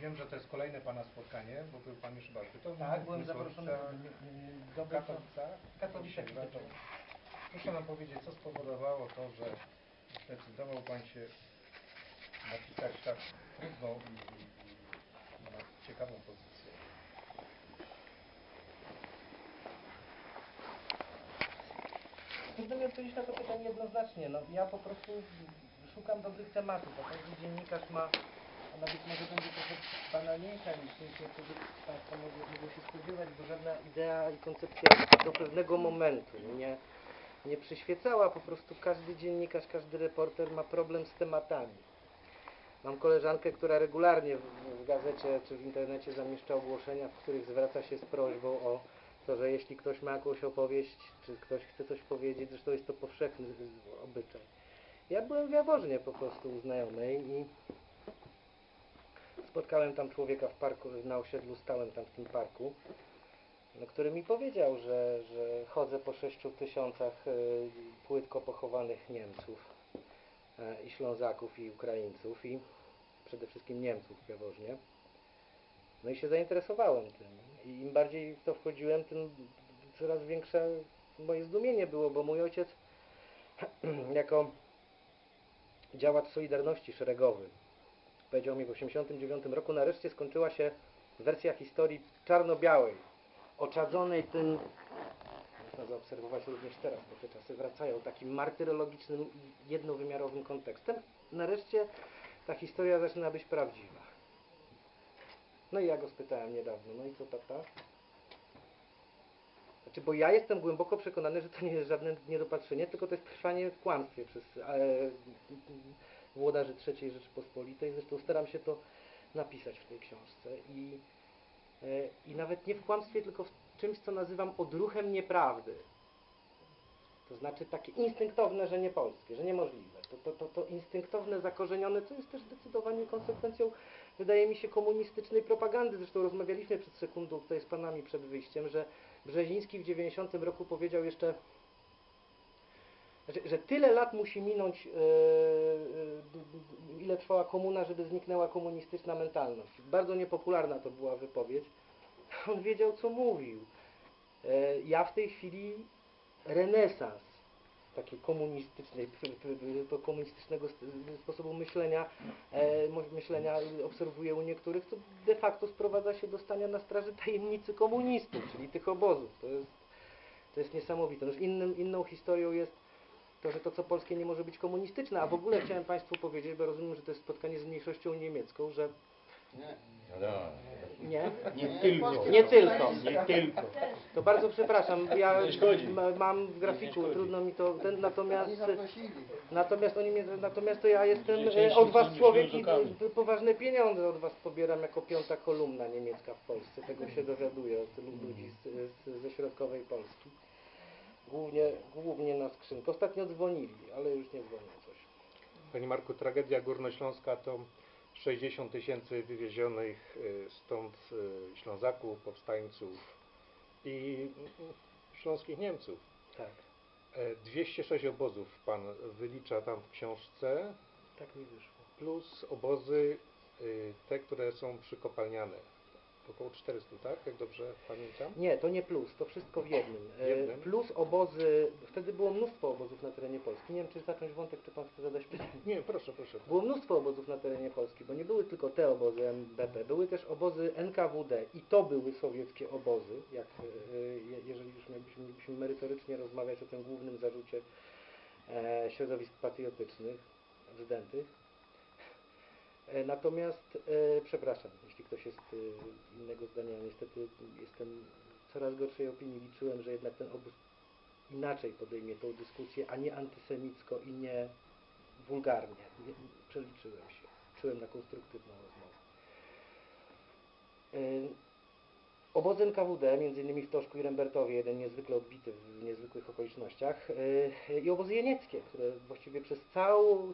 wiem, że to jest kolejne Pana spotkanie, bo był Pan już chyba w Tak, byłem zaproszony do Katowicach. Proszę nam powiedzieć, co spowodowało to, że zdecydował Pan się napisać tak trudną i ciekawą pozycję. Trudno mi odpowiedzieć na to pytanie jednoznacznie. No, ja po prostu szukam dobrych tematów, a każdy dziennikarz ma, ona być może będzie trochę banalniejsza niż niektórzy Państwo mogą się spodziewać, bo żadna idea i koncepcja do pewnego momentu nie przyświecała. Po prostu każdy dziennikarz, każdy reporter ma problem z tematami. Mam koleżankę, która regularnie w gazecie czy w internecie zamieszcza ogłoszenia, w których zwraca się z prośbą o to, że jeśli ktoś ma jakąś opowieść, czy ktoś chce coś powiedzieć, zresztą jest to powszechny obyczaj. Ja byłem w Jaworznie po prostu u znajomej i spotkałem tam człowieka w parku, na osiedlu, stałem tam w tym parku, który mi powiedział, że chodzę po 6000 płytko pochowanych Niemców i Ślązaków i Ukraińców i przede wszystkim Niemców w Jaworznie. No i się zainteresowałem tym. I im bardziej w to wchodziłem, tym coraz większe moje zdumienie było, bo mój ojciec jako działacz Solidarności szeregowy powiedział mi w 1989 roku, nareszcie skończyła się wersja historii czarno-białej, oczadzonej tym, można zaobserwować również teraz, bo te czasy wracają, takim martyrologicznym, jednowymiarowym kontekstem. Nareszcie ta historia zaczyna być prawdziwa. No i ja go spytałem niedawno, no i co tata? Znaczy, bo ja jestem głęboko przekonany, że to nie jest żadne niedopatrzenie, tylko to jest trwanie w kłamstwie przez włodarzy III Rzeczypospolitej. Zresztą staram się to napisać w tej książce. I nawet nie w kłamstwie, tylko w czymś, co nazywam odruchem nieprawdy. To znaczy takie instynktowne, że nie polskie, że niemożliwe. To instynktowne, zakorzenione, co jest też zdecydowanie konsekwencją, wydaje mi się, komunistycznej propagandy. Zresztą rozmawialiśmy przed sekundą tutaj z panami przed wyjściem, że Brzeziński w 90 roku powiedział jeszcze, że tyle lat musi minąć, ile trwała komuna, żeby zniknęła komunistyczna mentalność. Bardzo niepopularna to była wypowiedź. On wiedział, co mówił. Ja w tej chwili renesans takiej komunistycznego sposobu myślenia obserwuję u niektórych, to de facto sprowadza się do stania na straży tajemnicy komunistów, czyli tych obozów. To jest niesamowite. Już inną historią jest to, że to, co polskie, nie może być komunistyczne. A w ogóle chciałem Państwu powiedzieć, bo rozumiem, że to jest spotkanie z mniejszością niemiecką, że... Nie? Nie tylko. To bardzo przepraszam, ja mam w grafiku, trudno mi to... Natomiast to ja jestem od Was człowiek i poważne pieniądze od Was pobieram jako 5. kolumna niemiecka w Polsce. Tego się dowiaduję od tylu ludzi ze środkowej Polski. Głównie na skrzynkę. Ostatnio dzwonili, ale już nie dzwonią coś. Panie Marku, tragedia górnośląska to 60 000 wywiezionych stąd Ślązaków, powstańców i śląskich Niemców. Tak. 206 obozów Pan wylicza tam w książce. Tak mi wyszło. Plus obozy te, które są przykopalniane. Około 400, tak? Jak dobrze pamiętam? Nie, to nie plus, to wszystko w jednym. Plus obozy, wtedy było mnóstwo obozów na terenie Polski. Nie wiem, czy zacząć wątek, czy Pan chce zadać pytanie? Nie, proszę. Było mnóstwo obozów na terenie Polski, bo nie były tylko te obozy MBP, były też obozy NKWD i to były sowieckie obozy, jeżeli już mielibyśmy merytorycznie rozmawiać o tym głównym zarzucie środowisk patriotycznych, wzdętych. Natomiast, przepraszam, jeśli ktoś jest innego zdania, niestety jestem coraz gorszej opinii. Liczyłem, że jednak ten obóz inaczej podejmie tą dyskusję, a nie antysemicko i nie wulgarnie. Przeliczyłem się. Czułem na konstruktywną rozmowę. Obozy NKWD, m.in. w Toszku i Rembertowie, jeden niezwykle odbity w niezwykłych okolicznościach, i obozy jenieckie, które właściwie przez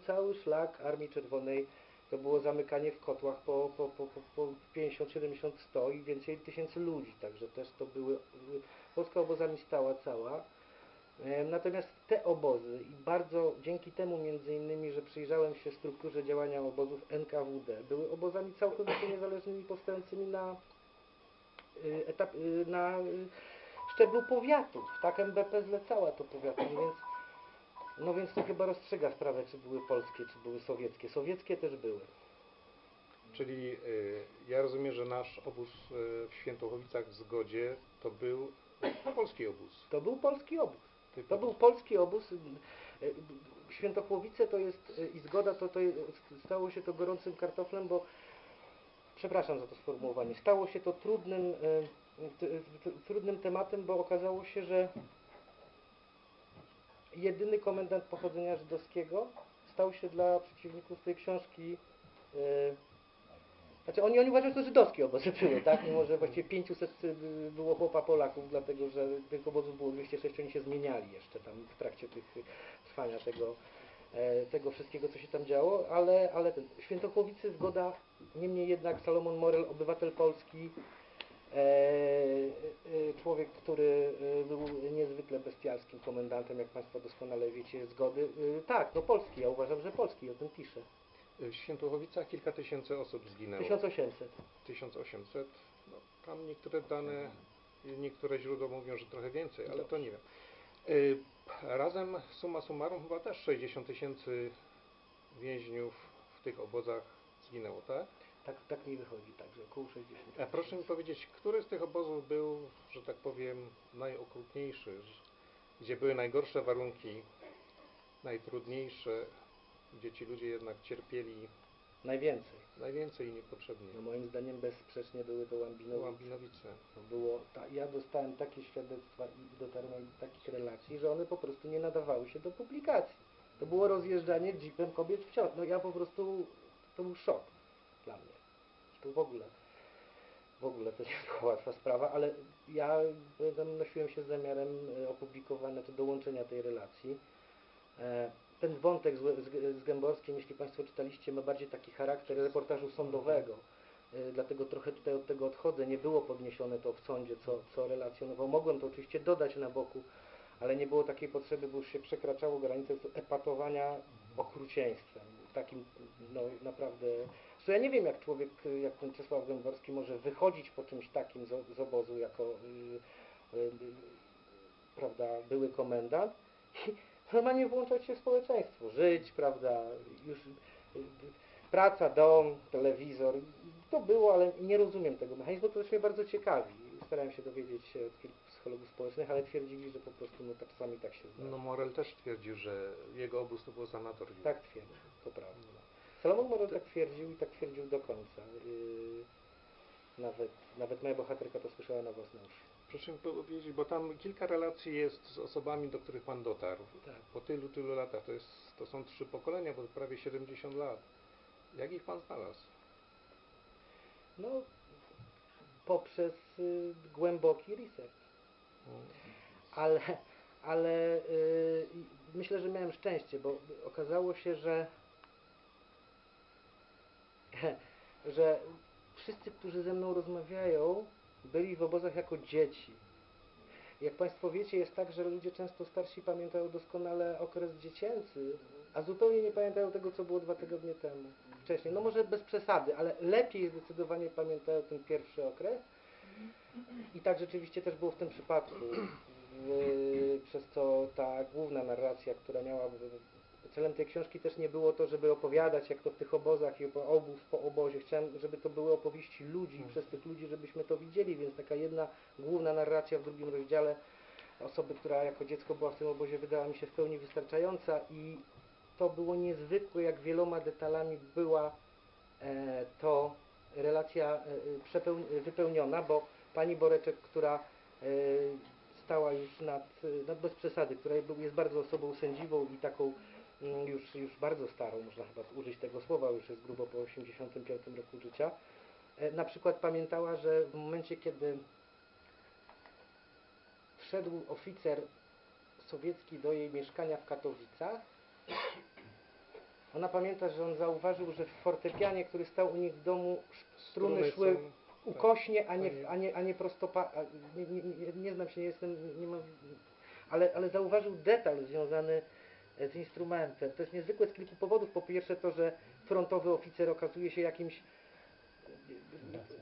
cały szlak Armii Czerwonej to było zamykanie w kotłach po 50, 70, 100 i więcej tysięcy ludzi. Także też to były... Polska obozami stała cała. Natomiast te obozy i bardzo dzięki temu między innymi, że przyjrzałem się strukturze działania obozów NKWD, były obozami całkowicie niezależnymi, powstającymi na szczeblu powiatów. Tak MBP zlecała to powiatom, więc no więc to chyba rozstrzyga sprawę, czy były polskie, czy były sowieckie. Sowieckie też były. Czyli ja rozumiem, że nasz obóz w Świętochowicach w Zgodzie to był polski obóz. To był polski obóz. Tylko- To był polski obóz. Świętochłowice to jest i Zgoda stało się to gorącym kartoflem, bo przepraszam za to sformułowanie, stało się to trudnym tematem, bo okazało się, że jedyny komendant pochodzenia żydowskiego stał się dla przeciwników tej książki, znaczy oni uważają, że to żydowskie obozy były, tak? Mimo że właściwie 500 było chłopa Polaków, dlatego że tych obozów było 206, oni się zmieniali jeszcze tam w trakcie trwania tego wszystkiego, co się tam działo, ale Świętochłowice, Zgoda, niemniej jednak Salomon Morel, obywatel polski, człowiek, który był niezwykle bestialskim komendantem, jak Państwo doskonale wiecie, Zgody. Tak, no polski, ja uważam, że polski, o tym piszę. W Świętochowicach kilka tysięcy osób zginęło. 1800. 1800. No, tam niektóre dane, niektóre źródła mówią, że trochę więcej, ale to nie wiem. Razem summa summarum chyba też 60 tysięcy więźniów w tych obozach zginęło, tak? Tak mi wychodzi, tak, że około 60 A proszę mi powiedzieć, który z tych obozów był, że tak powiem, najokrutniejszy, gdzie były najgorsze warunki, najtrudniejsze, gdzie ci ludzie jednak cierpieli najwięcej i niepotrzebnie? No moim zdaniem bezsprzecznie były to Łambinowice. Łambinowice. Ja dostałem takie świadectwa i dotarłem do takich relacji, że one po prostu nie nadawały się do publikacji. To było rozjeżdżanie jeepem kobiet w ciąg. No ja po prostu, to był szok dla mnie. To w ogóle to nie była łatwa sprawa, ale ja nosiłem się z zamiarem opublikowania, czy dołączenia tej relacji. Ten wątek z Gęborskim, jeśli Państwo czytaliście, ma bardziej taki charakter reportażu sądowego, dlatego trochę tutaj od tego odchodzę. Nie było podniesione to w sądzie, co relacjonował. Mogłem to oczywiście dodać na boku, ale nie było takiej potrzeby, bo już się przekraczało granicę epatowania okrucieństwem. Takim, no naprawdę... So ja nie wiem, jak człowiek, jak ten Czesław Gęborski może wychodzić po czymś takim z obozu jako prawda, były komendant i normalnie włączać się w społeczeństwo, żyć, prawda, już praca, dom, telewizor, to było, ale nie rozumiem tego mechanizmu, to też mnie bardzo ciekawi. Starałem się dowiedzieć się od kilku psychologów społecznych, ale twierdzili, że po prostu no, czasami tak się zdarza. No Morel też twierdził, że jego obóz to było sanatorium. Tak twierdził, to prawda. Salomon Morel tak twierdził i tak twierdził do końca. Nawet moja bohaterka to słyszała na własne uszy. Proszę mi powiedzieć, bo tam kilka relacji jest z osobami, do których Pan dotarł. Tak. Po tylu latach, to są 3 pokolenia, bo prawie 70 lat. Jak ich Pan znalazł? No, poprzez głęboki research. Ale myślę, że miałem szczęście, bo okazało się, że wszyscy, którzy ze mną rozmawiają, byli w obozach jako dzieci. Jak Państwo wiecie, jest tak, że ludzie często starsi pamiętają doskonale okres dziecięcy, a zupełnie nie pamiętają tego, co było 2 tygodnie temu, wcześniej. No może bez przesady, ale lepiej zdecydowanie pamiętają ten pierwszy okres. I tak rzeczywiście też było w tym przypadku. Przez co ta główna narracja, która miała... Celem tej książki też nie było to, żeby opowiadać, jak to w tych obozach i obóz po obozie. Chciałem, żeby to były opowieści ludzi, przez tych ludzi, żebyśmy to widzieli, więc taka jedna główna narracja w drugim rozdziale osoby, która jako dziecko była w tym obozie, wydała mi się w pełni wystarczająca i to było niezwykłe, jak wieloma detalami była to relacja wypełniona, bo pani Boreczek, która stała już nad bez przesady, która jest bardzo osobą sędziwą i taką już bardzo starą, można chyba użyć tego słowa, już jest grubo po 85 roku życia, na przykład pamiętała, że w momencie, kiedy wszedł oficer sowiecki do jej mieszkania w Katowicach, ona pamięta, że on zauważył, że w fortepianie, który stał u nich w domu, struny szły ukośnie, a nie prostopadle. Nie znam się, nie mam... ale zauważył detal związany z instrumentem. To jest niezwykłe z kilku powodów. Po pierwsze to, że frontowy oficer okazuje się jakimś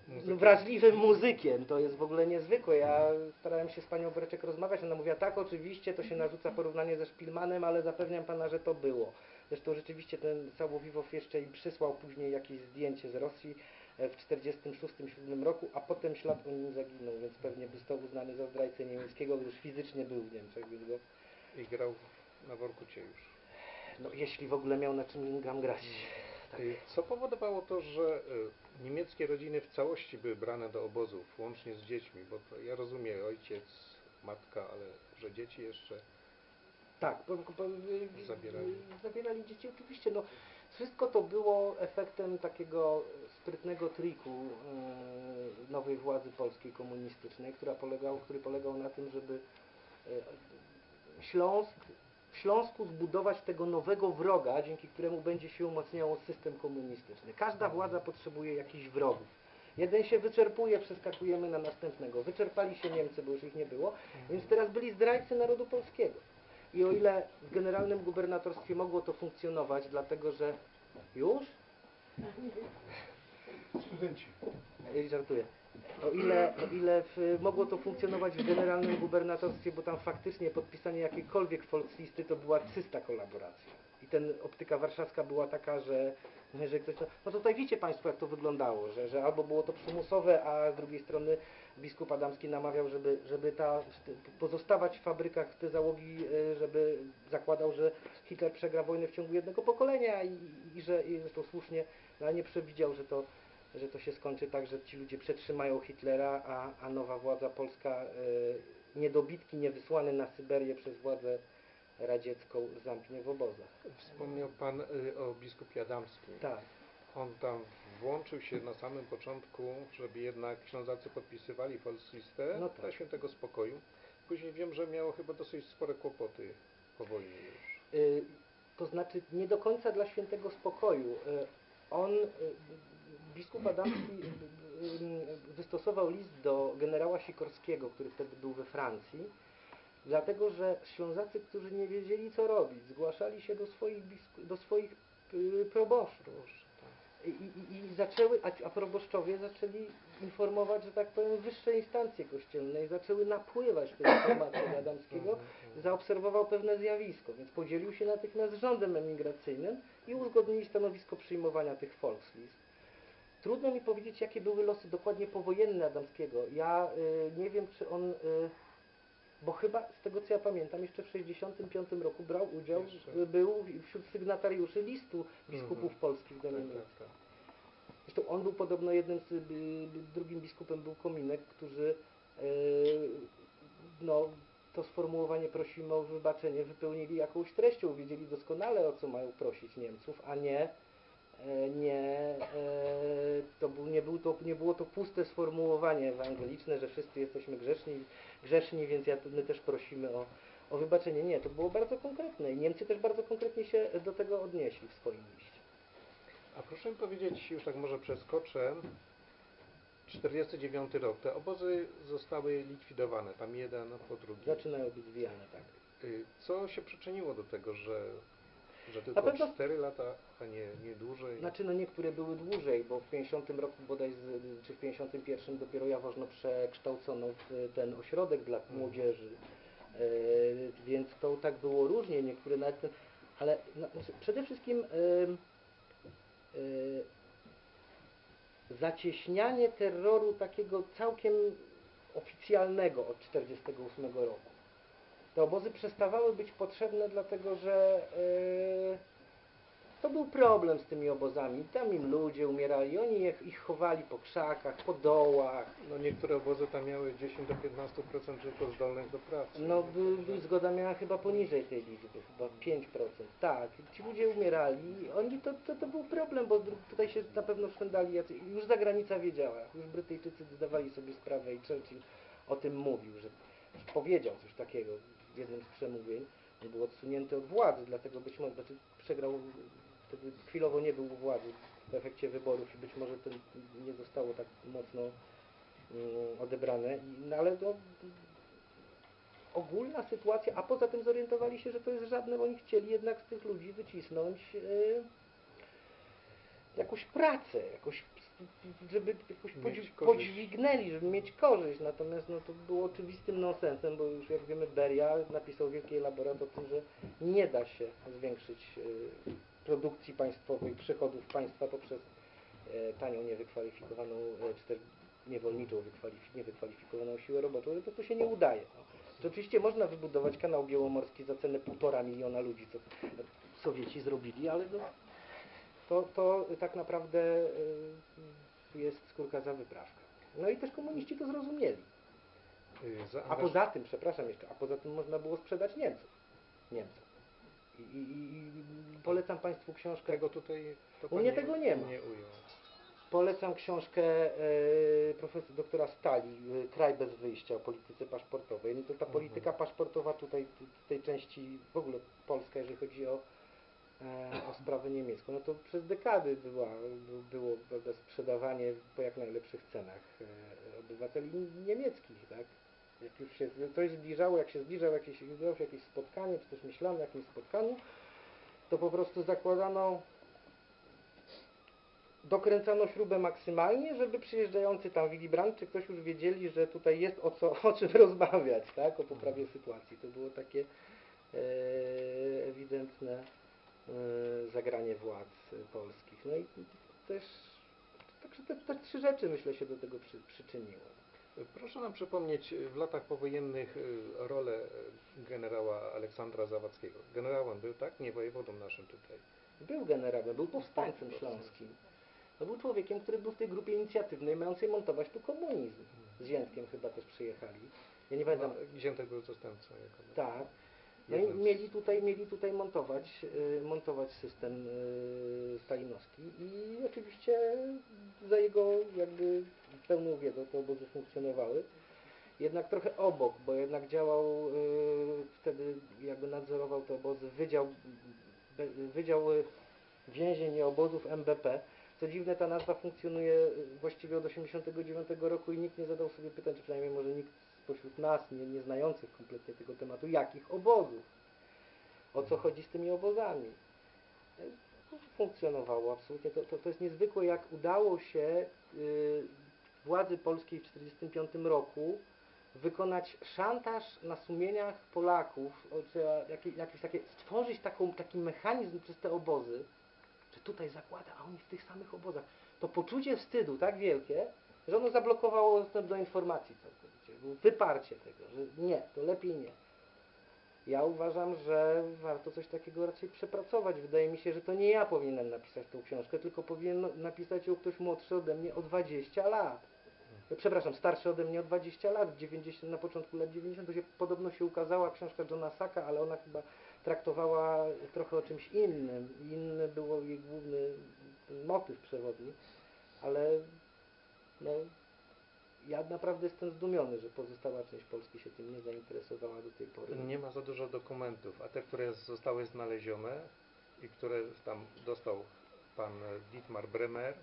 wrażliwym muzykiem. To jest w ogóle niezwykłe. Ja starałem się z panią Boreczek rozmawiać. Ona mówiła, tak, oczywiście, to się narzuca porównanie ze Szpilmanem, ale zapewniam pana, że to było. Zresztą rzeczywiście ten Sałowiwow jeszcze im przysłał później jakieś zdjęcie z Rosji w 1946-1947 roku, a potem ślad o nim zaginął, więc pewnie został uznany za zdrajcę niemieckiego, gdyż fizycznie był w Niemczech, więc go... I grał na Workucie już. No, jeśli w ogóle miał na czym tam grać. Tak. Co powodowało to, że niemieckie rodziny w całości były brane do obozów, łącznie z dziećmi? Bo to ja rozumiem, ojciec, matka, ale że dzieci jeszcze Tak, zabierali dzieci oczywiście. No, wszystko to było efektem takiego sprytnego triku nowej władzy polskiej komunistycznej, który polegał na tym, żeby w Śląsku zbudować tego nowego wroga, dzięki któremu będzie się umacniało system komunistyczny. Każda władza potrzebuje jakichś wrogów. Jeden się wyczerpuje, przeskakujemy na następnego. Wyczerpali się Niemcy, bo już ich nie było, więc teraz byli zdrajcy narodu polskiego. I o ile w generalnym gubernatorstwie mogło to funkcjonować, dlatego że... Już? Studenci. Żartuję. O ile mogło to funkcjonować w generalnym gubernatorstwie, bo tam faktycznie podpisanie jakiejkolwiek volkslisty to była czysta kolaboracja. I ten optyka warszawska była taka, że ktoś... No tutaj widzicie Państwo, jak to wyglądało, że albo było to przymusowe, a z drugiej strony biskup Adamski namawiał, żeby pozostawać w fabrykach te załogi, żeby zakładał, że Hitler przegra wojnę w ciągu jednego pokolenia i zresztą słusznie, no, ale nie przewidział, że to się skończy tak, że ci ludzie przetrzymają Hitlera, a nowa władza polska, niedobitki niewysłane na Syberię przez władzę radziecką zamknie w obozach. wspomniał Pan o biskupie Adamskim. Tak. On tam włączył się na samym początku, żeby jednak Ślązacy podpisywali Volkslistę No tak. dla świętego spokoju. Później wiem, że miało chyba dosyć spore kłopoty po wojnie już. To znaczy nie do końca dla świętego spokoju. Biskup Adamski wystosował list do generała Sikorskiego, który wtedy był we Francji, dlatego że Ślązacy, którzy nie wiedzieli co robić, zgłaszali się do swoich proboszczów. I zaczęły, a proboszczowie zaczęli informować, że tak powiem, wyższe instancje kościelne i zaczęły napływać te informacje do Adamskiego. Zaobserwował pewne zjawisko, więc podzielił się natychmiast z rządem emigracyjnym i uzgodnili stanowisko przyjmowania tych Volkslist. Trudno mi powiedzieć, jakie były losy dokładnie powojenne Adamskiego. Ja nie wiem, czy on... Bo chyba, z tego co ja pamiętam, jeszcze w 1965 roku brał udział, był wśród sygnatariuszy listu biskupów polskich do Niemiec. Tak. Zresztą on był podobno jednym drugim biskupem był Kominek, którzy no, to sformułowanie prosimy o wybaczenie wypełnili jakąś treścią, wiedzieli doskonale, o co mają prosić Niemców, a nie było to puste sformułowanie ewangeliczne, że wszyscy jesteśmy grzeszni, więc my też prosimy o wybaczenie. Nie, to było bardzo konkretne i Niemcy też bardzo konkretnie się do tego odnieśli w swoim liście. A proszę mi powiedzieć, już tak może przeskoczę, 49 rok, te obozy zostały likwidowane, tam jeden po drugim. Zaczynają być zwijane, tak. Co się przyczyniło do tego, że tylko pewno 4 lata, a nie dłużej? Znaczy, no niektóre były dłużej, bo w 50 roku bodaj, czy w 51 dopiero Jaworzno przekształcono w ten ośrodek dla młodzieży, więc to tak było różnie, niektóre nawet, ale znaczy, przede wszystkim zacieśnianie terroru takiego całkiem oficjalnego od 48 roku. Te obozy przestawały być potrzebne, dlatego że to był problem z tymi obozami. Tam im ludzie umierali, oni ich chowali po krzakach, po dołach. No niektóre obozy tam miały 10 do 15% tylko zdolnych do pracy. No zgoda miała chyba poniżej tej liczby, chyba 5%. Tak, ci ludzie umierali. To był problem, bo tutaj się na pewno szwendali już zagranica wiedziała, już Brytyjczycy zdawali sobie sprawę i Churchill o tym mówił, że powiedział coś takiego w jednym z przemówień. Był odsunięty od władzy, dlatego być może przegrał, wtedy chwilowo nie był u władzy w efekcie wyborów i być może to nie zostało tak mocno odebrane, no, ale ogólna sytuacja, a poza tym zorientowali się, że to jest żadne, bo oni chcieli jednak z tych ludzi wycisnąć jakąś pracę, żeby jakoś Mieć korzyść. podźwignęli, żeby mieć korzyść. Natomiast no, to było oczywistym nonsensem, bo już jak wiemy Beria napisał wielkie elaborat o tym, że nie da się zwiększyć produkcji państwowej, przychodów państwa poprzez tanią, niewykwalifikowaną, czy też niewolniczą, niewykwalifikowaną siłę roboczą, że to się nie udaje. No. To oczywiście można wybudować kanał białomorski za cenę 1,5 miliona ludzi, co Sowieci zrobili, ale to tak naprawdę jest skórka za wyprawkę. No i też komuniści to zrozumieli. A poza tym, przepraszam jeszcze, można było sprzedać Niemcom. I polecam Państwu książkę. Tego tutaj to U mnie tego nie ma. Nie ujął. Polecam książkę profesora doktora Stali, Kraj bez wyjścia, o polityce paszportowej. No to ta polityka paszportowa tutaj w tej części, w ogóle Polska, jeżeli chodzi o sprawę niemiecką, no to przez dekady było sprzedawanie po jak najlepszych cenach obywateli niemieckich, tak? Jak już się coś zbliżało, jak się zbliżało jakieś spotkanie, czy też myślano o jakimś spotkaniu, to po prostu dokręcano śrubę maksymalnie, żeby przyjeżdżający tam Willy Brandt czy ktoś już wiedzieli, że tutaj jest o czym rozmawiać, tak? O poprawie sytuacji. To było takie ewidentne zagranie władz polskich. No i też także te trzy rzeczy, myślę, się do tego przyczyniły. Proszę nam przypomnieć w latach powojennych rolę generała Aleksandra Zawadzkiego. Generałem był, tak? Nie wojewodą naszym tutaj. Był generałem, był powstańcem śląskim. To był człowiekiem, który był w tej grupie inicjatywnej, mającej montować tu komunizm. Z Ziętkiem chyba też przyjechali. Ja nie pamiętam. Ziętek był zastępcą. Tak. No i mieli tutaj montować system stalinowski i oczywiście za jego jakby pełną wiedzą te obozy funkcjonowały. Jednak trochę obok, bo jednak działał wtedy, jakby nadzorował te obozy Wydział Więzień i Obozów MBP. Co dziwne, ta nazwa funkcjonuje właściwie od 1989 roku i nikt nie zadał sobie pytań, czy przynajmniej może nikt spośród nas, nie znających kompletnie tego tematu, jakich obozów, o co chodzi z tymi obozami. Funkcjonowało absolutnie. To jest niezwykłe, jak udało się władzy polskiej w 1945 roku wykonać szantaż na sumieniach Polaków, stworzyć taki mechanizm przez te obozy, że tutaj zakłada, a oni w tych samych obozach. To poczucie wstydu tak wielkie, że ono zablokowało dostęp do informacji całkowicie. Wyparcie tego, że nie, to lepiej nie. Ja uważam, że warto coś takiego raczej przepracować. Wydaje mi się, że to nie ja powinienem napisać tą książkę, tylko powinien napisać ją ktoś młodszy ode mnie o 20 lat. Przepraszam, starszy ode mnie o 20 lat, na początku lat 90. Podobno się ukazała książka Johna Sacka, ale ona chyba traktowała trochę o czymś innym. Inny był jej główny motyw przewodni, ale no, ja naprawdę jestem zdumiony, że pozostała część Polski się tym nie zainteresowała do tej pory. Nie ma za dużo dokumentów, a te, które zostały znalezione i które tam dostał pan Dietmar Bremer,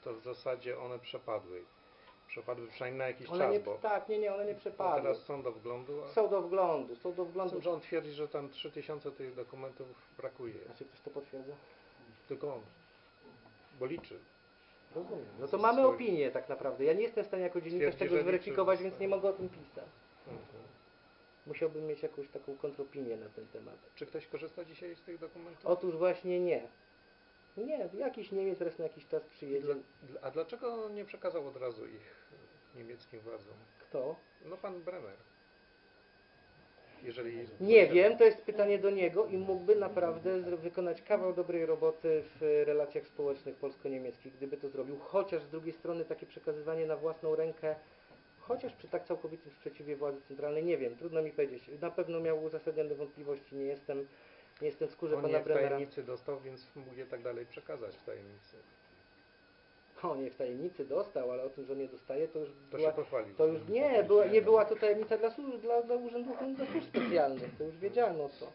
to w zasadzie one przepadły. Przepadły przynajmniej na jakiś czas, bo... Tak, one nie przepadły. Teraz są do wglądu. Są do wglądu. Że on twierdzi, że tam 3000 tych dokumentów brakuje. A czy ktoś to potwierdza? Tylko on. Bo liczy. Rozumiem. No to mamy opinię tak naprawdę. Ja nie jestem w stanie jako dziennikarz tego zweryfikować, więc nie mogę o tym pisać. Musiałbym mieć jakąś taką kontropinię na ten temat. Czy ktoś korzysta dzisiaj z tych dokumentów? Otóż właśnie nie. Nie, jakiś Niemiec raz na jakiś czas przyjedzie. A dlaczego nie przekazał od razu ich niemieckim władzom? Kto? No pan Bremer. Jeżeli... Nie wiem, to jest pytanie do niego i mógłby naprawdę wykonać kawał dobrej roboty w relacjach społecznych polsko-niemieckich, gdyby to zrobił, chociaż z drugiej strony takie przekazywanie na własną rękę, chociaż przy tak całkowitym sprzeciwie władzy centralnej, nie wiem, trudno mi powiedzieć. Na pewno miał uzasadnione wątpliwości, nie jestem w skórze pana Bremera. On je w tajemnicy dostał, więc mógł je tak dalej przekazać w tajemnicy. On je w tajemnicy dostał, ale o tym, że nie dostaje, to już się pochwalił. To już nie była to tajemnica dla urzędów służb specjalnych, to już wiedziano co.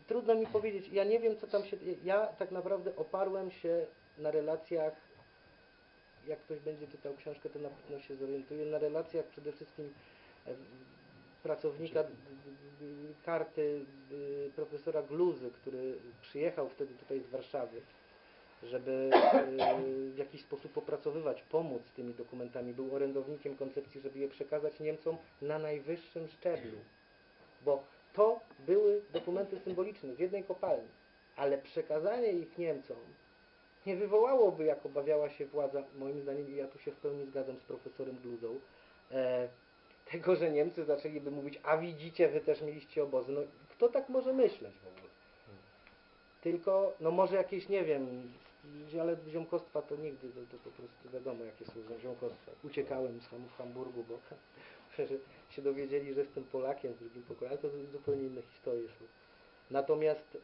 Trudno mi powiedzieć, ja nie wiem co tam się... Ja tak naprawdę oparłem się na relacjach, jak ktoś będzie czytał książkę, to na pewno się zorientuje, na relacjach przede wszystkim pracownika karty profesora Gluzy, który przyjechał wtedy tutaj z Warszawy, żeby w jakiś sposób opracowywać, pomóc z tymi dokumentami. Był orędownikiem koncepcji, żeby je przekazać Niemcom na najwyższym szczeblu. Bo to były dokumenty symboliczne w jednej kopalni, ale przekazanie ich Niemcom nie wywołałoby, jak obawiała się władza, moim zdaniem, i ja tu się w pełni zgadzam z profesorem Gluzą, tego, że Niemcy zaczęliby mówić, a widzicie, wy też mieliście obozy. No, kto tak może myśleć w ogóle? Tylko, no może jakieś, nie wiem, ale ziomkostwa to nigdy, to po prostu wiadomo, jakie są ziomkostwa. Uciekałem z Hamburgu, bo że się dowiedzieli, że jestem Polakiem z drugim pokolenia, ale to zupełnie inne historie są. Natomiast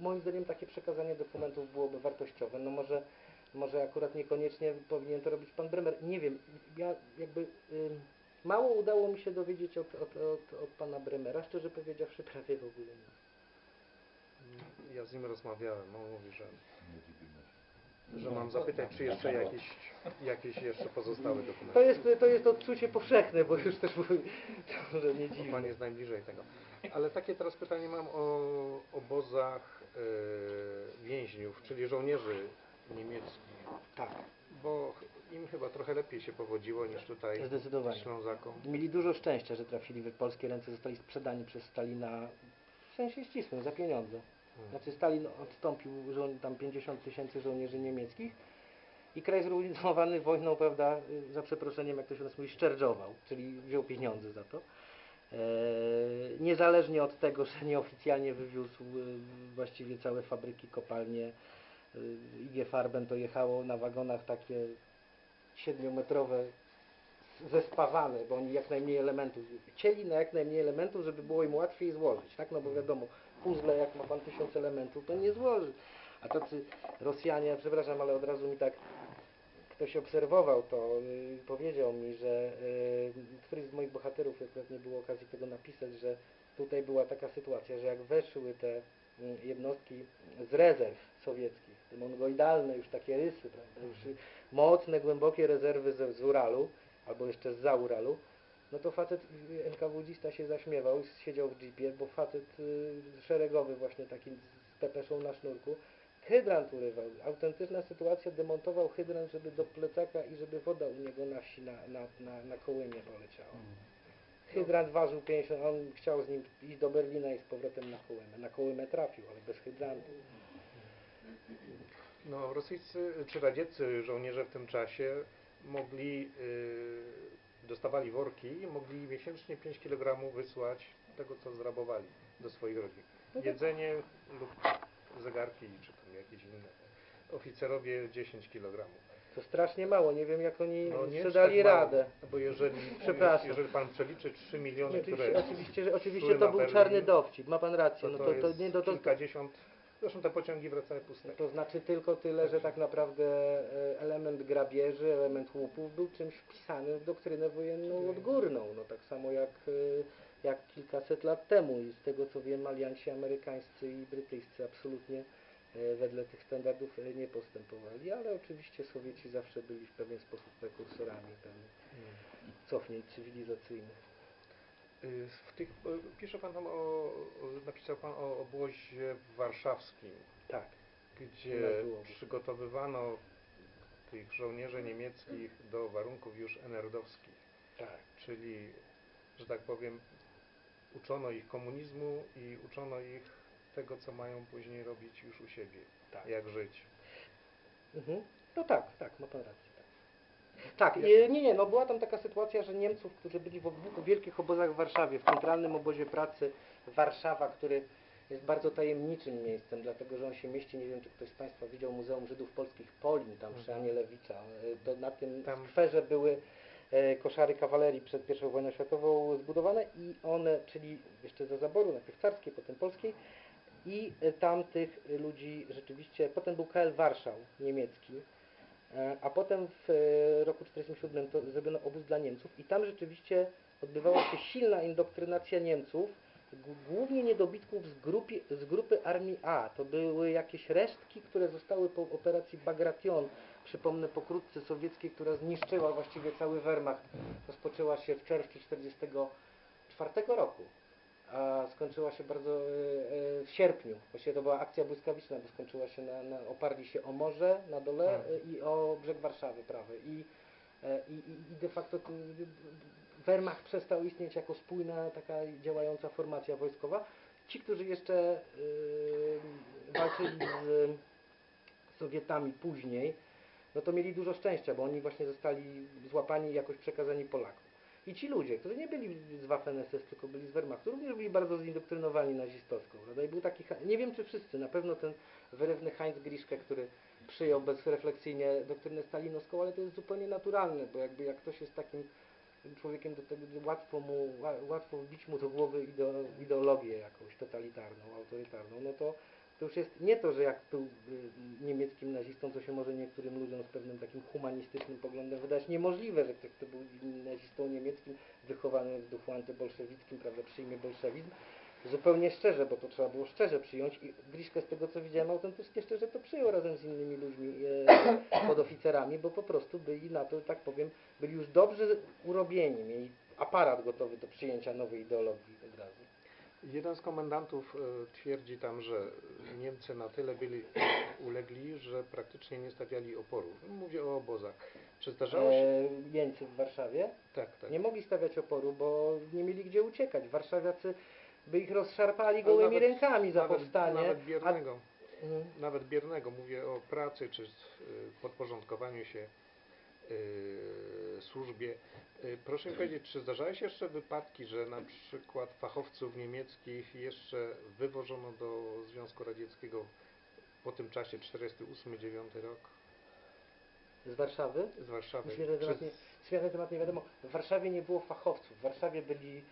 moim zdaniem takie przekazanie dokumentów byłoby wartościowe. No może akurat niekoniecznie powinien to robić pan Bremer. Nie wiem, ja jakby mało udało mi się dowiedzieć od pana Bremera, szczerze powiedziawszy prawie w ogóle nie. Ja z nim rozmawiałem, on mówi, że mam zapytać, czy jeszcze jakieś jeszcze pozostałe dokumenty. To jest odczucie powszechne, bo już też może nie dziwne. Pan jest najbliżej tego. Ale takie teraz pytanie mam o obozach więźniów, czyli żołnierzy niemieckich. Tak. Bo im chyba trochę lepiej się powodziło niż tutaj Zdecydowanie. Ślązakom. Mieli dużo szczęścia, że trafili w polskie ręce, zostali sprzedani przez Stalina w sensie ścisłym, za pieniądze. Znaczy Stalin odstąpił tam 50 000 żołnierzy niemieckich i kraj zrujnowany wojną, prawda, za przeproszeniem, jak to się mówi, szczerdżował, czyli wziął pieniądze za to. Niezależnie od tego, że nieoficjalnie wywiózł właściwie całe fabryki, kopalnie, IG Farben to jechało na wagonach takie 7-metrowe, zespawane, bo oni jak najmniej elementów chcieli na jak najmniej elementów, żeby było im łatwiej złożyć, tak? No bo wiadomo, puzzle, jak ma pan 1000 elementów, to nie złoży. A tacy Rosjanie, przepraszam, ale od razu mi tak ktoś obserwował to, powiedział mi, że któryś z moich bohaterów, akurat nie było okazji tego napisać, że tutaj była taka sytuacja, że jak weszły te jednostki z rezerw sowieckich, te mongoidalne już takie rysy, prawda, już mocne, głębokie rezerwy z Uralu, albo jeszcze zza Uralu, no to facet NKWD-sta się zaśmiewał, siedział w jeepie, bo facet szeregowy właśnie taki z pepeszą na sznurku, hydrant urywał. Autentyczna sytuacja, demontował hydrant, żeby do plecaka i żeby woda u niego na wsi na Kołymie poleciała. Hydrant ważył 50, on chciał z nim iść do Berlina i z powrotem na Kołymę. Na Kołymę trafił, ale bez hydrantu. No, rosyjscy czy radzieccy żołnierze w tym czasie dostawali worki i mogli miesięcznie 5 kg wysłać tego, co zrabowali do swoich rodzin. Jedzenie lub zegarki, czy tam jakieś inne. Oficerowie 10 kg. To strasznie mało, nie wiem jak oni nie dali tak mało, radę. Bo jeżeli pan przeliczy 3 miliony, które Oczywiście to był czarny dowcip, ma pan rację. to kilkadziesiąt, zresztą te pociągi wracały puste. To znaczy tylko tyle, że tak naprawdę element grabieży, element łupów był czymś wpisanym w doktrynę wojenną odgórną. No tak samo jak kilkaset lat temu i z tego co wiem, alianci amerykańscy i brytyjscy absolutnie wedle tych standardów nie postępowali, ale oczywiście Sowieci zawsze byli w pewien sposób prekursorami pewnych cofnięć cywilizacyjnych. Pisze pan tam napisał pan o obozie warszawskim. Tak. Gdzie przygotowywano tych żołnierzy niemieckich do warunków już NRD-owskich. Tak. Czyli, że tak powiem, uczono ich komunizmu i uczono ich tego, co mają później robić już u siebie. Tak. Jak żyć. No tak, ma pan rację. Tak, no była tam taka sytuacja, że Niemców, którzy byli w dwóch wielkich obozach w Warszawie, w centralnym obozie pracy Warszawa, który jest bardzo tajemniczym miejscem, dlatego że on się mieści, nie wiem czy ktoś z Państwa widział Muzeum Żydów Polskich Polin, tam przy Anielewicza. To na tym skwerze były koszary kawalerii przed I wojną światową zbudowane i one, czyli jeszcze za zaboru, najpierw carskiej, potem polskiej, i tam tych ludzi rzeczywiście, potem był KL Warszał niemiecki, a potem w roku 1947 to zrobiono obóz dla Niemców i tam rzeczywiście odbywała się silna indoktrynacja Niemców głównie niedobitków z grupy Armii A. To były jakieś resztki, które zostały po operacji Bagration, przypomnę pokrótce sowieckiej, która zniszczyła właściwie cały Wehrmacht. Rozpoczęła się w czerwcu 1944 roku, a skończyła się w sierpniu. Właściwie to była akcja błyskawiczna, bo skończyła się oparli się o morze na dole i o brzeg Warszawy prawy. I de facto Wehrmacht przestał istnieć jako spójna, taka działająca formacja wojskowa. Ci, którzy jeszcze walczyli z Sowietami później, no to mieli dużo szczęścia, bo oni właśnie zostali złapani i jakoś przekazani Polakom. I ci ludzie, którzy nie byli z Waffen-SS, tylko byli z Wehrmachtu, również byli bardzo zindoktrynowani nazistowską. Prawda? I był taki, nie wiem czy wszyscy, na pewno ten wyrywny Heinz Grischke, który przyjął bezrefleksyjnie doktrynę stalinowską, ale to jest zupełnie naturalne, bo jakby jak ktoś jest takim człowiekiem, do tego łatwo wbić mu do głowy ideologię jakąś totalitarną, autorytarną, no to już jest nie to, że jak był niemieckim nazistą, to się może niektórym ludziom z pewnym takim humanistycznym poglądem wydać niemożliwe, że ktoś, kto był nazistą niemieckim, wychowany w duchu antybolszewickim, prawda, przyjmie bolszewizm. Zupełnie szczerze, bo to trzeba było szczerze przyjąć i Grischke, z tego co widziałem, autentycznie szczerze to przyjął razem z innymi ludźmi, podoficerami, bo po prostu byli na to, tak powiem, byli już dobrze urobieni, mieli aparat gotowy do przyjęcia nowej ideologii od razu. Jeden z komendantów twierdzi tam, że Niemcy na tyle byli ulegli, że praktycznie nie stawiali oporu. Mówię o obozach. Czy zdarzało się... Jeńcy w Warszawie Tak, tak. nie mogli stawiać oporu, bo nie mieli gdzie uciekać. Warszawiacy by ich rozszarpali gołymi rękami za powstanie. Nawet biernego. Mówię o pracy czy podporządkowaniu się służbie. Proszę mi powiedzieć, czy zdarzały się jeszcze wypadki, że na przykład fachowców niemieckich jeszcze wywożono do Związku Radzieckiego po tym czasie 48-49 rok? Z Warszawy? Z Warszawy. Świetny temat nie wiadomo. W Warszawie nie było fachowców. W Warszawie byli,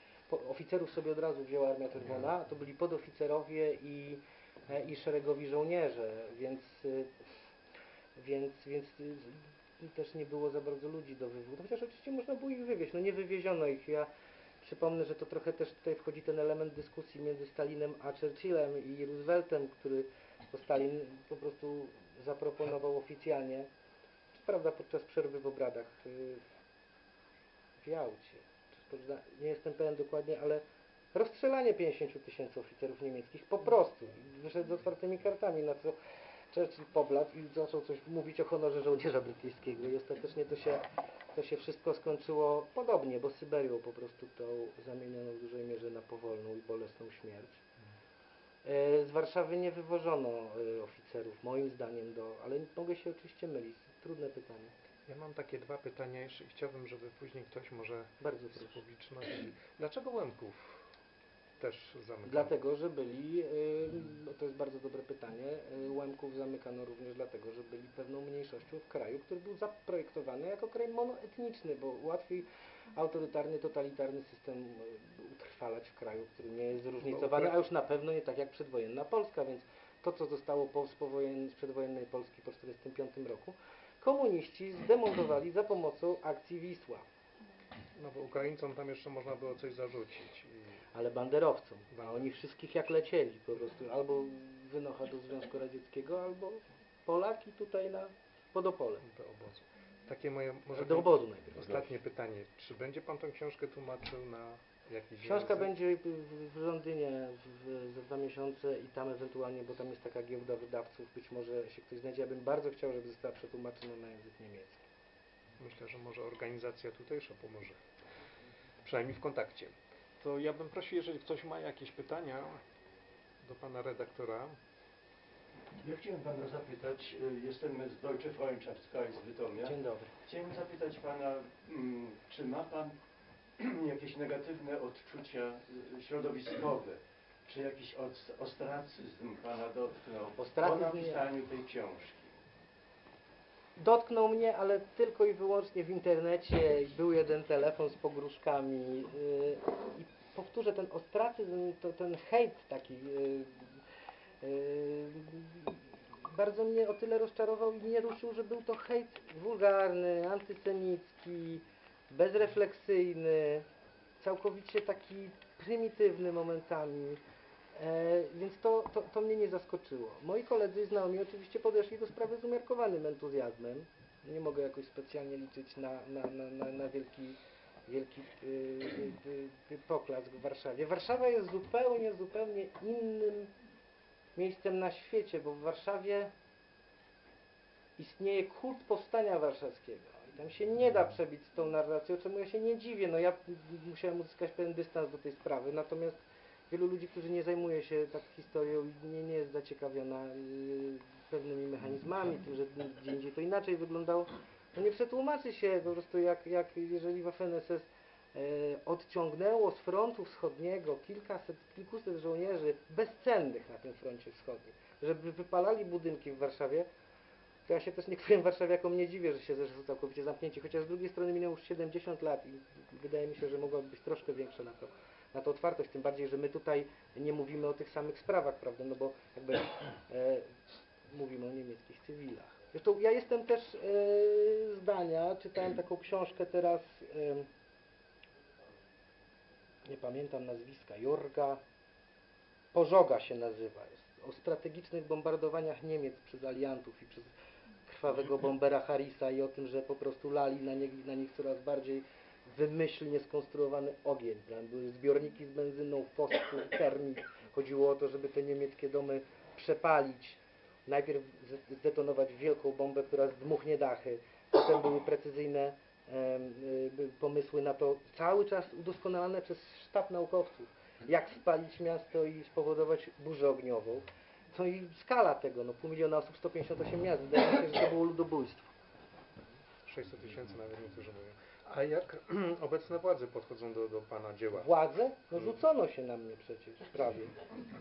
oficerów sobie od razu wzięła Armia Czerwona, to byli podoficerowie i szeregowi żołnierze, więc też nie było za bardzo ludzi do wywozu, chociaż oczywiście można było ich wywieźć. No nie wywieziono ich. Ja przypomnę, że to trochę też tutaj wchodzi ten element dyskusji między Stalinem a Churchillem i Rooseveltem, bo Stalin po prostu zaproponował oficjalnie, czy prawda podczas przerwy w obradach w Jałcie, nie jestem pewien dokładnie, ale rozstrzelanie 50 000 oficerów niemieckich po prostu. Wyszedł z otwartymi kartami, na co Churchill pobladł i zaczął coś mówić o honorze żołnierza brytyjskiego i ostatecznie to się wszystko skończyło podobnie, bo Syberią po prostu to zamieniono w dużej mierze na powolną i bolesną śmierć. Z Warszawy nie wywożono oficerów, moim zdaniem, ale mogę się oczywiście mylić. Trudne pytanie. Ja mam takie dwa pytania jeszcze i chciałbym, żeby później ktoś może z publiczności. Dlaczego Łemków też zamykano? Dlatego, że byli, to jest bardzo dobre pytanie, Łemków zamykano również dlatego, że byli pewną mniejszością w kraju, który był zaprojektowany jako kraj monoetniczny, bo łatwiej autorytarny, totalitarny system utrwalać w kraju, który nie jest zróżnicowany, a już na pewno nie tak jak przedwojenna Polska, więc to, co zostało z przedwojennej Polski po 1945 roku, komuniści zdemontowali za pomocą akcji Wisła. No bo Ukraińcom tam jeszcze można było coś zarzucić. Ale banderowcom, a oni wszystkich jak lecieli po prostu, albo wynocha do Związku Radzieckiego, albo Polaki tutaj pod Opolem. Do obozu. Takie moje może do obozu najpierw. Ostatnie pytanie. Czy będzie Pan tę książkę tłumaczył na jakiś Książka język? będzie w Londynie za 2 miesiące i tam ewentualnie, bo tam jest taka giełda wydawców, być może się ktoś znajdzie. Ja bym bardzo chciał, żeby została przetłumaczona na język niemiecki. Myślę, że może organizacja tutejsza pomoże. Przynajmniej w kontakcie. To ja bym prosił, jeżeli ktoś ma jakieś pytania do Pana redaktora. Ja chciałem Pana zapytać, jestem z Deutsche Freundschaftskreis z Bytomia. Dzień dobry. Chciałem zapytać Pana, czy ma Pan jakieś negatywne odczucia środowiskowe? Czy jakiś ostracyzm Pana dotknął po napisaniu tej książki? Dotknął mnie, ale tylko i wyłącznie w internecie. Był jeden telefon z pogróżkami i powtórzę, ten ostracyzm, ten hejt taki bardzo mnie o tyle rozczarował i nie ruszył, że był to hejt wulgarny, antysemicki, bezrefleksyjny, całkowicie taki prymitywny momentami, więc to mnie nie zaskoczyło. Moi koledzy i znajomi oczywiście podeszli do sprawy z umiarkowanym entuzjazmem. Nie mogę jakoś specjalnie liczyć na wielki poklask w Warszawie. Warszawa jest zupełnie innym miejscem na świecie, bo w Warszawie istnieje kult powstania warszawskiego. I tam się nie da przebić z tą narracją, czemu ja się nie dziwię. No ja musiałem uzyskać pewien dystans do tej sprawy, natomiast wielu ludzi, którzy nie zajmuje się tak historią, nie jest zaciekawiona pewnymi mechanizmami, tym, że gdzie indziej to inaczej wyglądało, no nie przetłumaczy się po prostu jak jeżeli Waffen-SS odciągnęło z frontu wschodniego kilkuset żołnierzy bezcennych na tym froncie wschodnim, żeby wypalali budynki w Warszawie, to ja się też niektórym warszawiakom nie dziwię, że się zresztą całkowicie zamknięci, chociaż z drugiej strony minęło już 70 lat i wydaje mi się, że mogłaby być troszkę większa na to otwartość, tym bardziej, że my tutaj nie mówimy o tych samych sprawach, prawda, no bo jakby mówimy o niemieckich cywilach. Zresztą ja jestem też zdania, czytałem taką książkę teraz, nie pamiętam nazwiska, Jorga Pożoga się nazywa, jest o strategicznych bombardowaniach Niemiec przez aliantów i przez krwawego bombera Harrisa i o tym, że po prostu lali na nich coraz bardziej wymyślnie skonstruowany ogień. Były zbiorniki z benzyną, fosfor, termit. Chodziło o to, żeby te niemieckie domy przepalić. Najpierw zdetonować wielką bombę, która zdmuchnie dachy. Potem były precyzyjne pomysły na to, cały czas udoskonalane przez sztab naukowców. Jak spalić miasto i spowodować burzę ogniową. No i skala tego, no 500 000 osób, 158 miast. Wydaje mi się, że to było ludobójstwo. 600 000 nawet niektórzy mówią. A jak obecne władze podchodzą do pana dzieła? Władze? No rzucono się na mnie przecież, prawie.